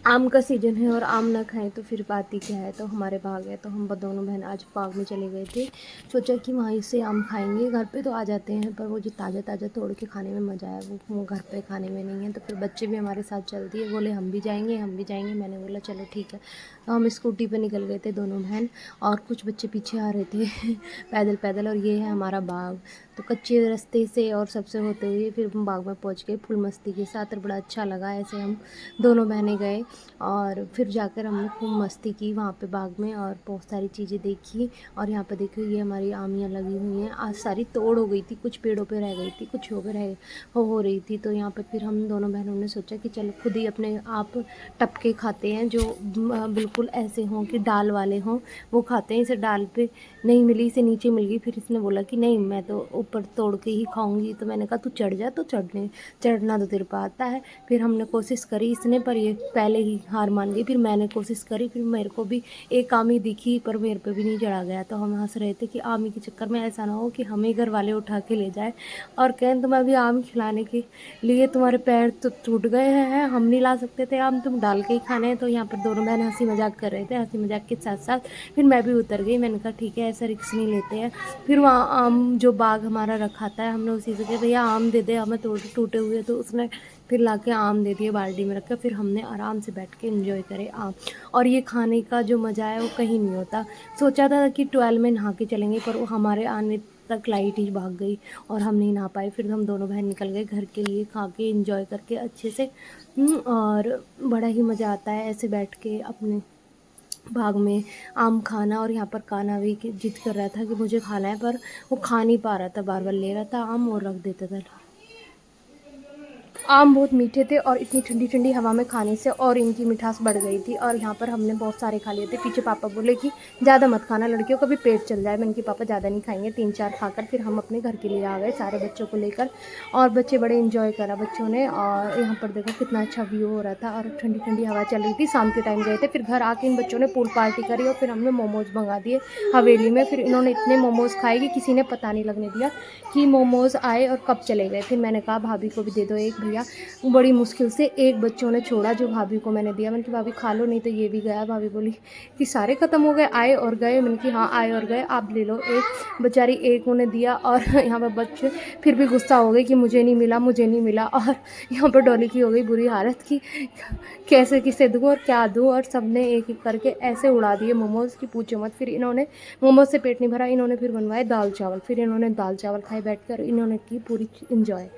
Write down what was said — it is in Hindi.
आम का सीज़न है और आम ना खाएं तो फिर बात ही क्या है। तो हमारे बाग है तो हम दोनों बहन आज बाग में चले गए थे। सोचा कि वहीं से आम खाएंगे, घर पे तो आ जाते हैं पर वो जो ताज़ा ताज़ा तोड़ के खाने में मज़ा है वो घर पे खाने में नहीं है। तो फिर बच्चे भी हमारे साथ चल दिए, बोले हम भी जाएंगे हम भी जाएंगे। मैंने बोला चलो ठीक है। तो हम स्कूटी पर निकल गए थे दोनों बहन, और कुछ बच्चे पीछे आ रहे थे पैदल पैदल। और ये है हमारा बाग। तो कच्चे रास्ते से और सबसे होते हुए फिर हम बाग में पहुँच गए फुल मस्ती के साथ, और बड़ा अच्छा लगा। ऐसे हम दोनों बहनें गए और फिर जाकर हमने खूब मस्ती की वहाँ पे बाग में, और बहुत सारी चीज़ें देखी। और यहाँ पे देखो ये हमारी आमियाँ लगी हुई हैं, आज सारी तोड़ हो गई थी, कुछ पेड़ों पे रह गई थी, कुछ हो रही थी। तो यहाँ पे फिर हम दोनों बहनों ने सोचा कि चलो खुद ही अपने आप टपके खाते हैं, जो बिल्कुल ऐसे हों कि डाल वाले हों वो खाते हैं। इसे डाल पे नहीं मिली, इसे नीचे मिल गई। फिर इसने बोला कि नहीं मैं तो ऊपर तोड़ के ही खाऊंगी। तो मैंने कहा तू चढ़ जा, तो चढ़ना तो तेरे को आता है। फिर हमने कोशिश करी इसने, पर ये पहले ही हार मान गई। फिर मैंने कोशिश करी, फिर मेरे को भी एक आमी दिखी पर मेरे पे भी नहीं चढ़ा गया। तो हम हंस रहे थे कि आमी के चक्कर में ऐसा ना हो कि हमें घर वाले उठा के ले जाए और कहें तुम अभी आम खिलाने के लिए तुम्हारे पैर तो टूट गए हैं, हम नहीं ला सकते थे आम, तुम डाल के ही खाने हैं। तो यहाँ पर दोनों बहन हंसी मजाक कर रहे थे, हंसी मजाक के साथ साथ फिर मैं भी उतर गई। मैंने कहा ठीक है ऐसा रिक्स नहीं लेते हैं। फिर वहाँ आम जो बाग हमारा रखा था हमने उसी से कहा भैया आम दे दे हमें टूटे हुए। तो उसने फिर लाके आम दे दिए बाल्टी में रखकर। फिर हमने आराम से बैठ के एंजॉय करे आम। और ये खाने का जो मज़ा है वो कहीं नहीं होता। सोचा था कि 12 में नहा के चलेंगे, पर वो हमारे आने तक लाइट ही भाग गई और हम नहीं नहा पाए। फिर हम दोनों बहन निकल गए घर के लिए, खा के एंजॉय करके अच्छे से। और बड़ा ही मज़ा आता है ऐसे बैठ के अपने बाग में आम खाना। और यहाँ पर कान्हा भी जिद कर रहा था कि मुझे खाना है, पर वो खा नहीं पा रहा था, बार बार ले रहा था आम और रख देता था। आम बहुत मीठे थे और इतनी ठंडी ठंडी हवा में खाने से और इनकी मिठास बढ़ गई थी। और यहाँ पर हमने बहुत सारे खा लिए थे। पीछे पापा बोले कि ज़्यादा मत खाना, लड़कियों का भी पेट चल जाए। मैंने कि पापा ज़्यादा नहीं खाएंगे, 3-4 खाकर फिर हम अपने घर के लिए आ गए सारे बच्चों को लेकर। और बच्चे बड़े इन्जॉय करा बच्चों ने। और यहाँ पर देखो कितना अच्छा व्यू हो रहा था और ठंडी ठंडी हवा चल रही थी। शाम के टाइम गए थे, फिर घर आके इन बच्चों ने पूल पार्टी करी और फिर हमने मोमोज़ मंगा दिए हवेली में। फिर इन्होंने इतने मोमोज़ खाए कि किसी ने पता नहीं लगने दिया कि मोमोज़ आए और कब चले गए। फिर मैंने कहा भाभी को भी दे दो एक भैया। बड़ी मुश्किल से एक बच्चों ने छोड़ा जो भाभी को मैंने दिया। मैंने कि भाभी खा लो नहीं तो ये भी गया। भाभी बोली कि सारे ख़त्म हो गए, आए और गए। मैंने कि हाँ आए और गए, आप ले लो एक। बेचारी एक उन्हें दिया और यहाँ पर बच्चे फिर भी गुस्सा हो गए कि मुझे नहीं मिला मुझे नहीं मिला। और यहाँ पर डॉली की हो गई बुरी हालत कि कैसे किसे दूँ और क्या दूँ। और सब ने एक एक करके ऐसे उड़ा दिए मोमोज़ की पूछो मत। फिर इन्होंने मोमोज़ से पेट नहीं भरा, इन्होंने फिर बनवाए दाल चावल। फिर इन्होंने दाल चावल खाए बैठ कर, इन्होंने की पूरी इन्जॉय।